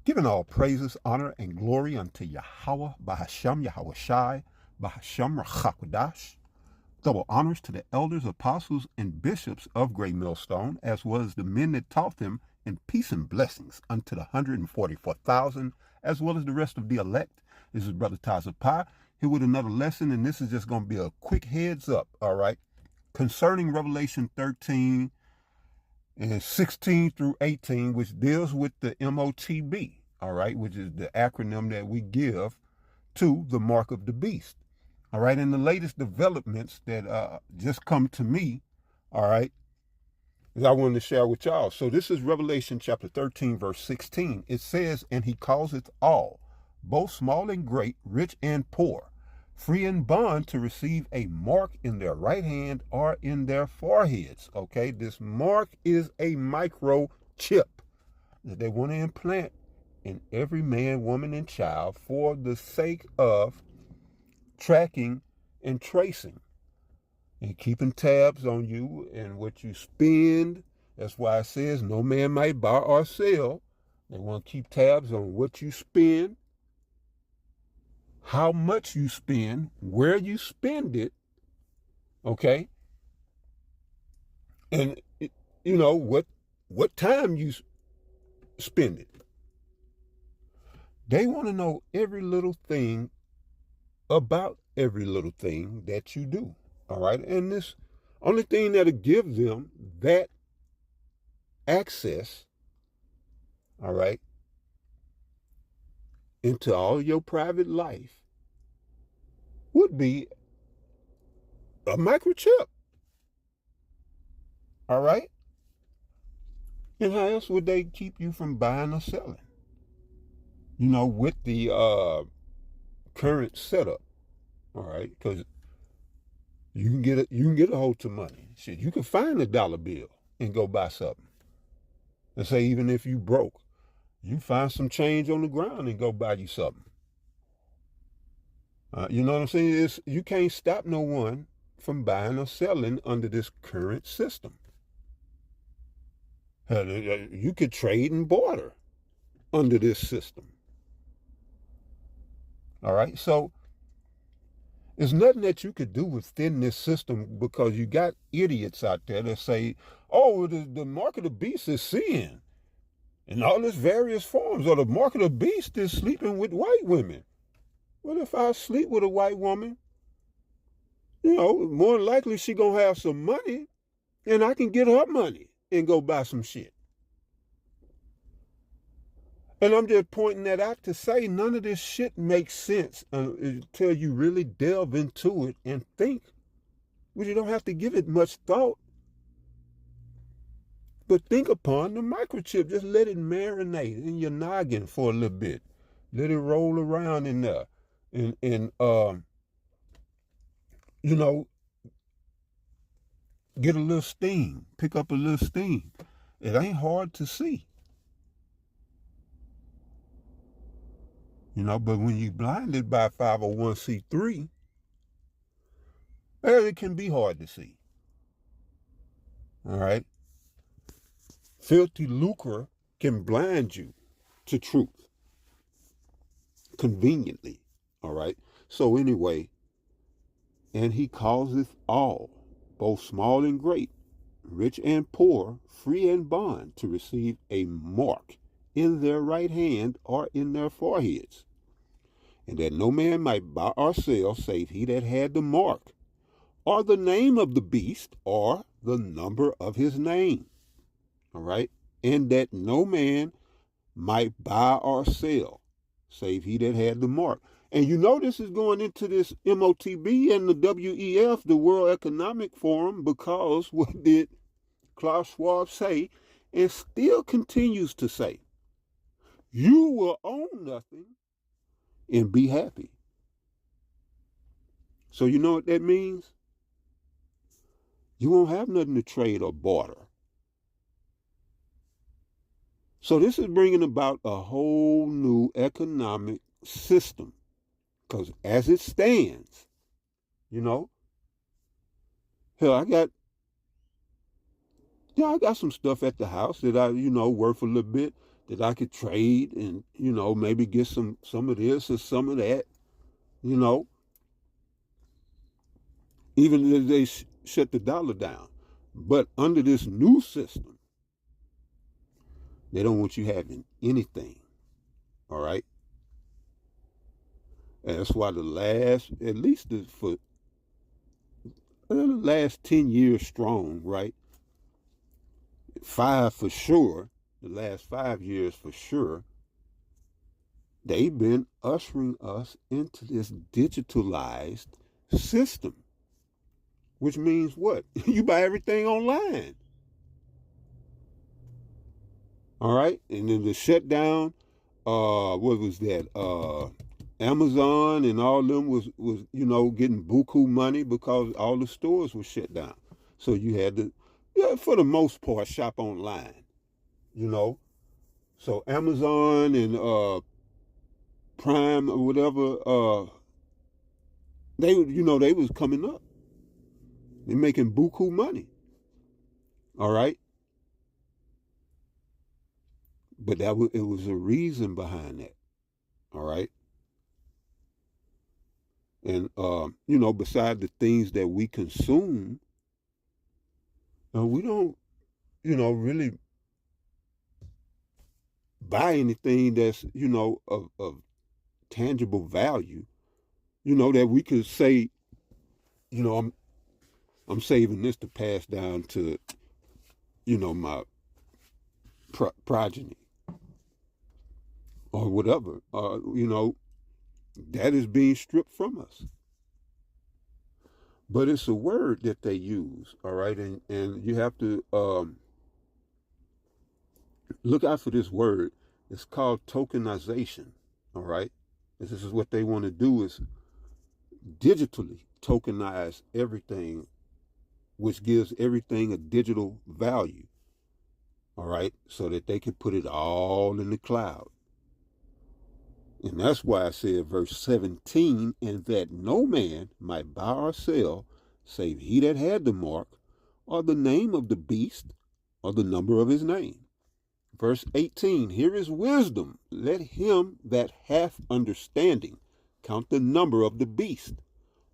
Giving all praises, honor, and glory unto Yahweh, Bahasham Yahweh Shai, Bahasham Rachakwadash. Double honors to the elders, apostles, and bishops of Great Millstone, as well as the men that taught them, and peace and blessings unto the 144,000, as well as the rest of the elect. This is Brother Taza Pai here with another lesson, and this is just going to be a quick heads up, all right, concerning Revelation 13 and 16 through 18, which deals with the MOTB, all right, which is the acronym that we give to the mark of the beast. All right, and the latest developments that just come to me, all right, is I wanted to share with y'all. So this is Revelation chapter 13, verse 16. It says, "And he causeth all, both small and great, rich and poor, free and bond, to receive a mark in their right hand or in their foreheads." Okay, this mark is a microchip that they want to implant in every man, woman, and child for the sake of tracking and tracing and keeping tabs on you and what you spend. That's why it says no man might buy or sell. They want to keep tabs on what you spend, how much you spend, where you spend it, okay? And you know what time you spend it. They want to know every little thing about every little thing that you do, all right? And this only thing that'll give them that access, all right, into all your private life would be a microchip, all right? And how else would they keep you from buying or selling? You know, with the current setup, all right? Because you can get a hold to money. Shit, you can find a dollar bill and go buy something. And say even if you broke, you find some change on the ground and go buy you something. You know what I'm saying? You can't stop no one from buying or selling under this current system. You could trade and barter under this system. All right, so there's nothing that you could do within this system, because you got idiots out there that say, oh, the mark of the beast is sin in all its various forms, or the mark of the beast is sleeping with white women. Well, if I sleep with a white woman, you know, more than likely she gonna have some money, and I can get her money and go buy some shit. And I'm just pointing that out to say none of this shit makes sense until you really delve into it and think. Well, you don't have to give it much thought. But think upon the microchip. Just let it marinate in your noggin for a little bit. Let it roll around in there. And you know, get a little steam. Pick up a little steam. It ain't hard to see. You know, but when you're blinded by 501c3, it can be hard to see. All right? Filthy lucre can blind you to truth conveniently. All right? So anyway, and he causeth all, both small and great, rich and poor, free and bond, to receive a mark in their right hand or in their foreheads, and that no man might buy or sell save he that had the mark, or the name of the beast, or the number of his name. All right? And that no man might buy or sell save he that had the mark. And you know this is going into this MOTB and the WEF, the World Economic Forum, because what did Klaus Schwab say, and still continues to say? You will own nothing and be happy. So you know what that means? You won't have nothing to trade or barter. So this is bringing about a whole new economic system. Because as it stands, you know, hell, I got some stuff at the house that worth a little bit. that I could trade and, maybe get some of this or some of that, you know, even if they shut the dollar down. But under this new system, they don't want you having anything. All right. And that's why at least for the last 10 years strong, right? 5 for sure, the last 5 years for sure, they've been ushering us into this digitalized system, which means what? You buy everything online. All right. And then the shutdown, what was that? Amazon and all of them was getting buku money because all the stores were shut down. So you had to, yeah, for the most part, shop online. You know, so Amazon and Prime or whatever, they was coming up. They're making buku money. All right, but it was a reason behind that. All right. And beside the things that we consume, we don't, really buy anything that's, of tangible value, that we could say, I'm saving this to pass down to, my progeny or whatever. That is being stripped from us. But it's a word that they use, all right, and you have to look out for this word. It's called tokenization, all right. This is what they want to do is digitally tokenize everything, which gives everything a digital value, all right, so that they can put it all in the cloud. And that's why I said verse 17, and that no man might buy or sell save he that had the mark or the name of the beast or the number of his name. Verse 18, here is wisdom. Let him that hath understanding count the number of the beast,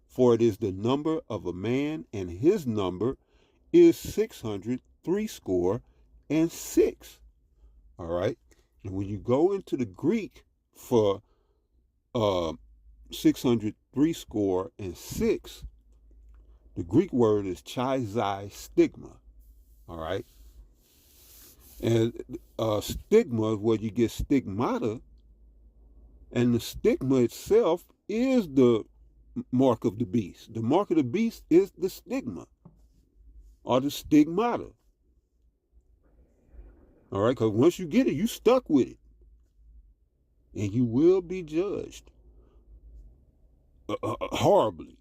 for it is the number of a man, and his number is 666. All right. And when you go into the Greek for 666, the Greek word is chizai stigma. All right. And stigma is where you get stigmata, and the stigma itself is the mark of the beast. The mark of the beast is the stigma or the stigmata. All right, because once you get it, you stuck with it, and you will be judged horribly.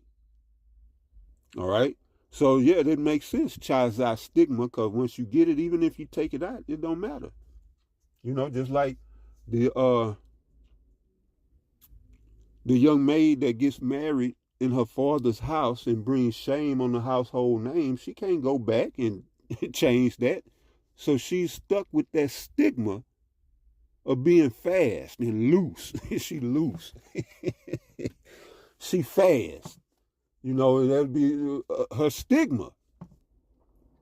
All right, so yeah, that makes sense. Chizai stigma, because once you get it, even if you take it out, it don't matter. Just like the young maid that gets married in her father's house and brings shame on the household name, she can't go back and change that. So she's stuck with that stigma of being fast and loose. She loose. She fast. That'd be her stigma.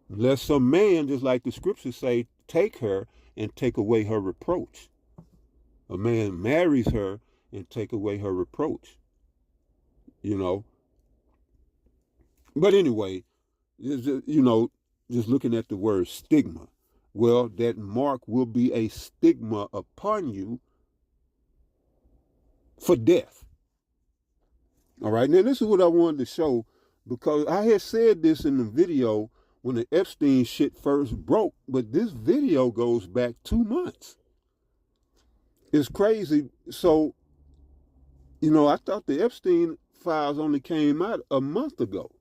Unless some man, just like the scriptures say, take her and take away her reproach. A man marries her and take away her reproach. But anyway, just looking at the word stigma. Well, that mark will be a stigma upon you for death. All right. Now, this is what I wanted to show, because I had said this in the video when the Epstein shit first broke, but this video goes back 2 months. It's crazy. So, I thought the Epstein files only came out a month ago,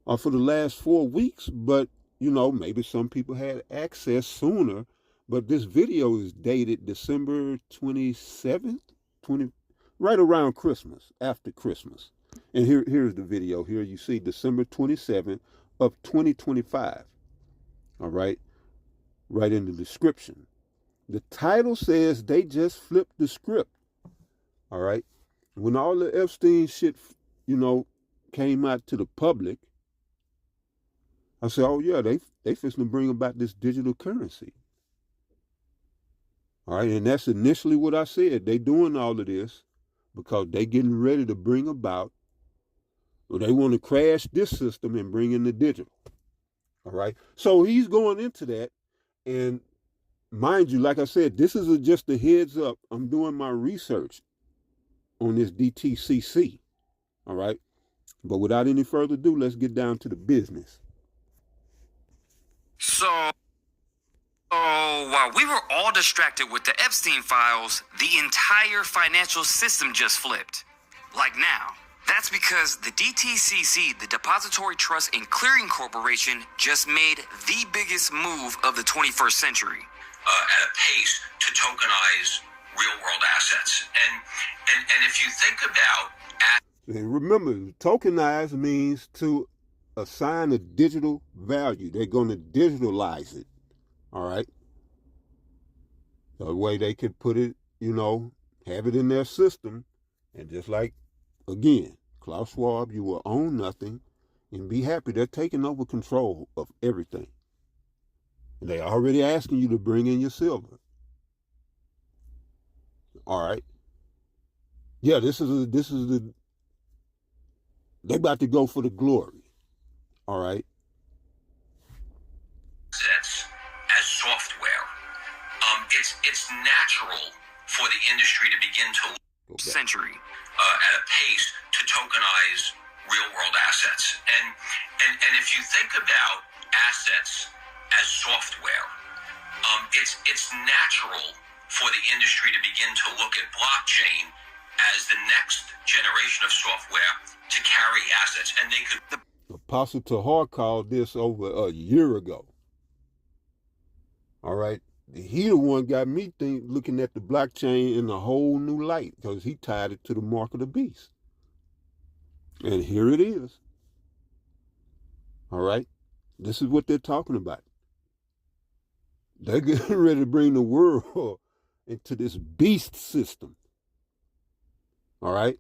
or for the last 4 weeks, but maybe some people had access sooner. But this video is dated December 27th, right around Christmas, after Christmas. And here's the video. Here you see December 27th of 2025. All right, right in the description. The title says they just flipped the script. All right. When all the Epstein shit, came out to the public, I said, oh yeah, they fixing to bring about this digital currency. All right, and that's initially what I said. They doing all of this because they getting ready to bring about, or they want to crash this system and bring in the digital. All right, so he's going into that, and mind you, like I said, this is just a heads up. I'm doing my research on this DTCC. All right, but without any further ado, let's get down to the business. So while we were all distracted with the Epstein files, the entire financial system just flipped. Like now. That's because the DTCC, the Depository Trust and Clearing Corporation, just made the biggest move of the 21st century. At a pace to tokenize real-world assets. And if you think about... And remember, tokenize means to assign a digital value. They're going to digitalize it. All right. The way they could put it, have it in their system. And just like, again, Klaus Schwab, you will own nothing and be happy. They're taking over control of everything. And they're already asking you to bring in your silver. All right. Yeah, this is they're about to go for the glory. All right. Assets as software. It's natural for the industry to begin to century at a pace to tokenize real-world assets. And if you think about assets as software, it's natural for the industry to begin to look at blockchain as the next generation of software to carry assets. And they could... Apostle Tahar called this over a year ago. All right. He the one got me looking at the blockchain in a whole new light because he tied it to the mark of the beast. And here it is. All right. This is what they're talking about. They're getting ready to bring the world into this beast system. All right.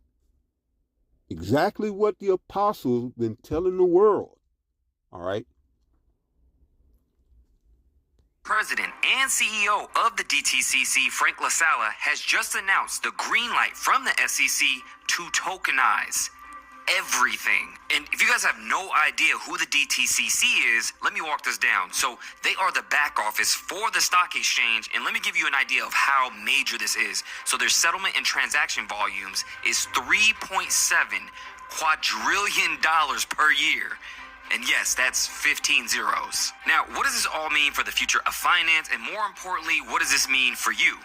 Exactly what the apostles been telling the world. All right. President and CEO of the DTCC, Frank LaSala, has just announced the green light from the SEC to tokenize everything. And if you guys have no idea who the DTCC is, let me walk this down. So they are the back office for the stock exchange, and let me give you an idea of how major this is. So their settlement and transaction volumes is $3.7 quadrillion per year. And yes, that's 15 zeros. Now, what does this all mean for the future of finance? And more importantly, what does this mean for you?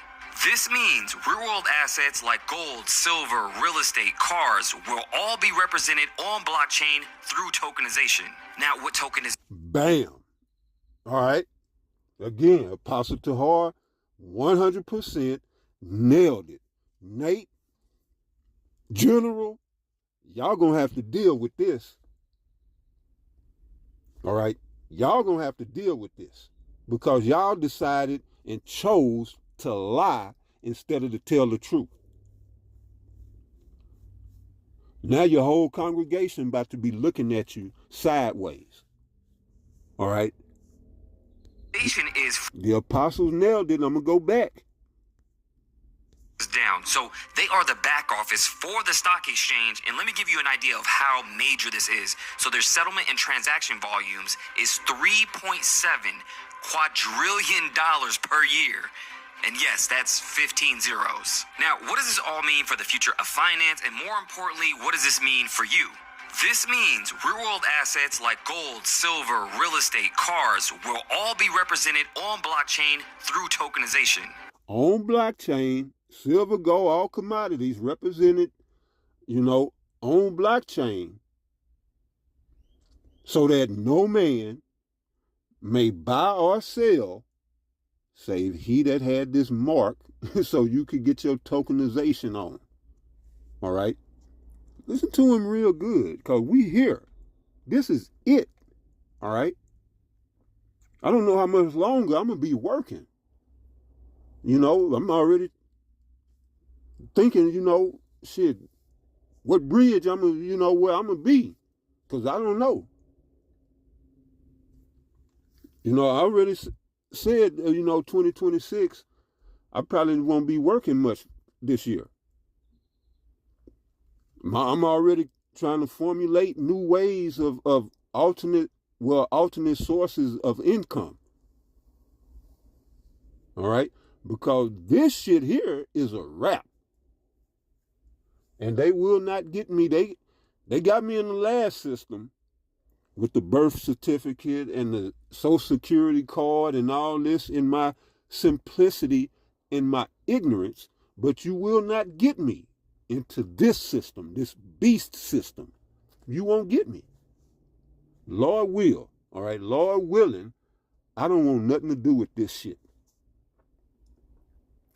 This means real-world assets like gold, silver, real estate, cars will all be represented on blockchain through tokenization. Now, what token is... Bam. All right. Again, Apostle Tahar, 100% nailed it. Nate, General, y'all gonna have to deal with this. All right. Y'all gonna have to deal with this because y'all decided and chose to lie instead of to tell the truth. Now your whole congregation about to be looking at you sideways. All right. The apostles nailed it. I'm gonna go back. Down. So they are the back office for the stock exchange, and let me give you an idea of how major this is. So their settlement and transaction volumes is $3.7 quadrillion per year. And yes, that's 15 zeros. Now, what does this all mean for the future of finance? And more importantly, what does this mean for you? This means real-world assets like gold, silver, real estate, cars will all be represented on blockchain through tokenization. On blockchain, silver, gold, all commodities represented, on blockchain so that no man may buy or sell save he that had this mark so you could get your tokenization on. All right? Listen to him real good because we here. This is it. All right? I don't know how much longer I'm going to be working. You know, I'm already thinking, you know, shit, what bridge I'm gonna, you know, where I'm gonna be, because I don't know. You know, I already said, you know, 2026, I probably won't be working much this year. I'm already trying to formulate new ways of alternate sources of income. All right, because this shit here is a wrap, and they will not get me. They got me in the last system with the birth certificate and the social security card and all this in my simplicity, in my ignorance, but you will not get me into this system, this beast system. You won't get me. Lord will, all right, Lord willing, I don't want nothing to do with this shit.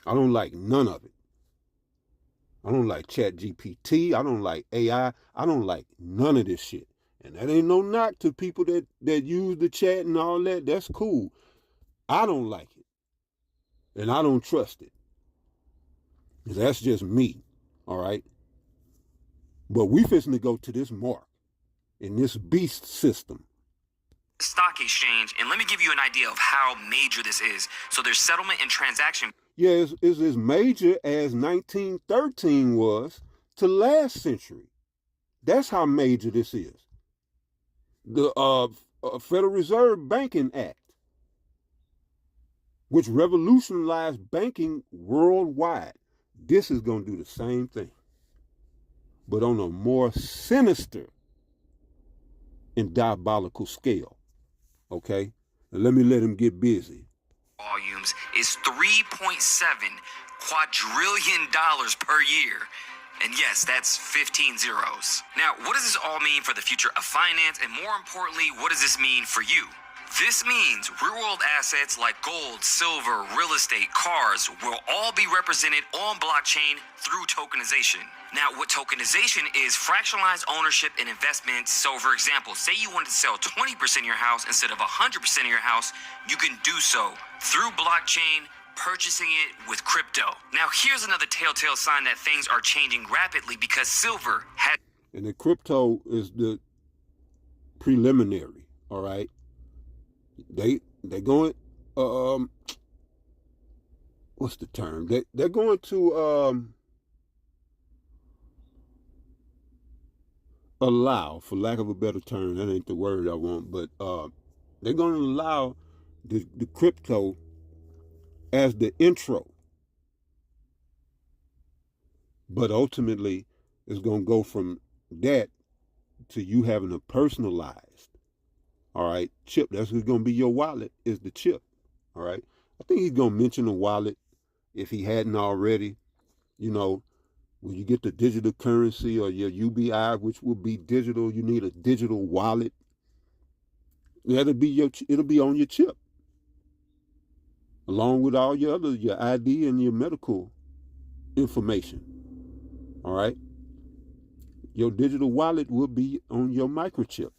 I don't like none of it. I don't like Chat GPT. I don't like AI. I don't like none of this shit. And that ain't no knock to people that use the chat and all that. That's cool. I don't like it. And I don't trust it. That's just me. All right. But we fixing to go to this mark in this beast system. Stock exchange, and let me give you an idea of how major this is. So there's settlement and transaction. Yeah, it's as major as 1913 was to last century. That's how major this is. The Federal Reserve Banking Act, which revolutionized banking worldwide. This is going to do the same thing, but on a more sinister and diabolical scale. Okay? And let him get busy. Volumes is $3.7 quadrillion per year. And yes, that's 15 zeros. Now, what does this all mean for the future of finance? And more importantly, what does this mean for you? This means real-world assets like gold, silver, real estate, cars will all be represented on blockchain through tokenization. Now, what tokenization is fractionalized ownership and investments. So, for example, say you wanted to sell 20% of your house instead of 100% of your house, you can do so through blockchain, purchasing it with crypto. Now, here's another telltale sign that things are changing rapidly because silver has... And the crypto is the preliminary, all right? They going what's the term? They're going to allow, for lack of a better term, that ain't the word I want, but they're going to allow the crypto as the intro. But ultimately, it's going to go from that to you having a personalized, all right, chip. That's what's going to be your wallet, is the chip, all right? I think he's going to mention the wallet if he hadn't already. You know, when you get the digital currency or your UBI, which will be digital, you need a digital wallet. It'll be on your chip, along with all your ID and your medical information. All right? Your digital wallet will be on your microchip.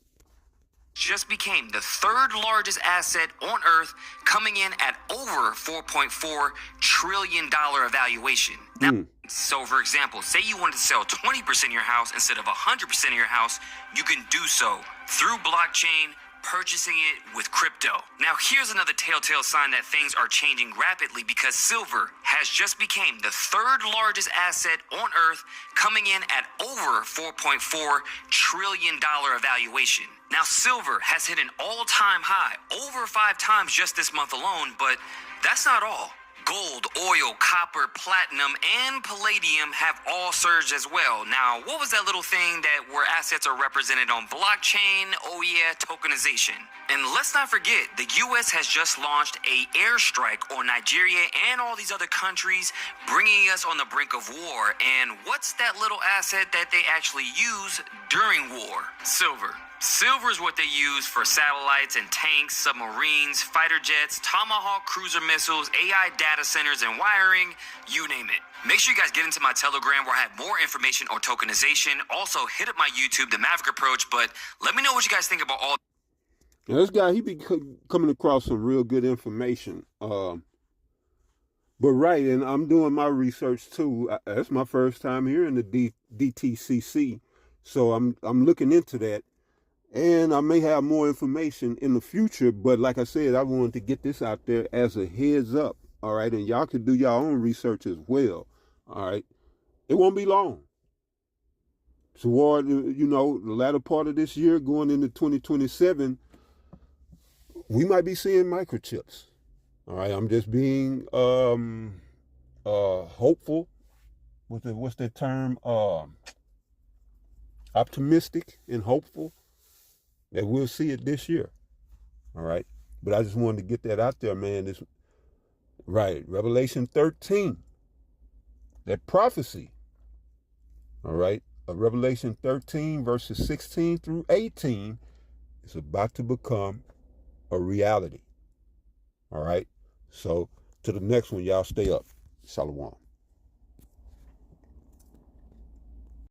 Just became the third largest asset on Earth, coming in at over $4.4 trillion evaluation. Now, so for example, say you wanted to sell 20% of your house instead of 100% of your house, you can do so through blockchain, purchasing it with crypto. Now, here's another telltale sign that things are changing rapidly because silver has just became the third largest asset on Earth, coming in at over $4.4 trillion evaluation. Now, silver has hit an all-time high over 5 times just this month alone, but that's not all. Gold, oil, copper, platinum, and palladium have all surged as well. Now, what was that little thing that where assets are represented on blockchain? Oh yeah, tokenization. And let's not forget, the U.S. has just launched an airstrike on Nigeria and all these other countries, bringing us on the brink of war. And what's that little asset that they actually use during war? Silver. Silver is what they use for satellites and tanks, submarines, fighter jets, Tomahawk cruiser missiles, AI data centers, and wiring, you name it. Make sure you guys get into my Telegram where I have more information on tokenization. Also, hit up my YouTube, The Maverick Approach, but let me know what you guys think about all. Now, this guy, he be coming across some real good information. But right, and I'm doing my research too. That's my first time hearing the DTCC, so I'm looking into that, and I may have more information in the future. But like I said, I wanted to get this out there as a heads up. All right, and y'all can do your own research as well. All right, it won't be long. Toward the latter part of this year, going into 2027, we might be seeing microchips. All right, I'm just being hopeful. What's that term? Optimistic and hopeful that we'll see it this year. All right, but I just wanted to get that out there, man. This right, Revelation 13, that prophecy. All right, Revelation 13 verses 16 through 18 is about to become a reality. All right. So to the next one, y'all stay up. Shalom.